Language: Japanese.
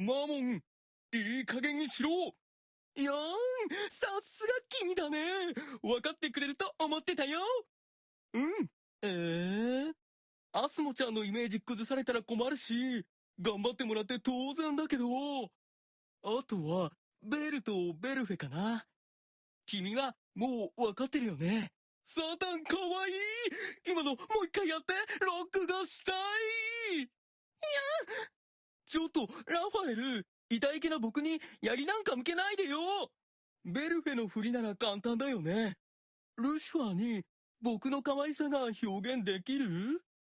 マモン、いい加減にしろ。よーん、さすが君だね。わかってくれると思ってたよ。うん。アスモちゃんのイメージ崩されたら困るし、頑張ってもらって当然だけど、あとは、ベルとベルフェかな。君はもうわかってるよね。サタンかわいい。今のもう一回やって、録画したい。ちょっと、ラファエル、痛いけな僕に槍なんか向けないでよ。ベルフェの振りなら簡単だよね。ルシファーに僕の可愛さが表現できる？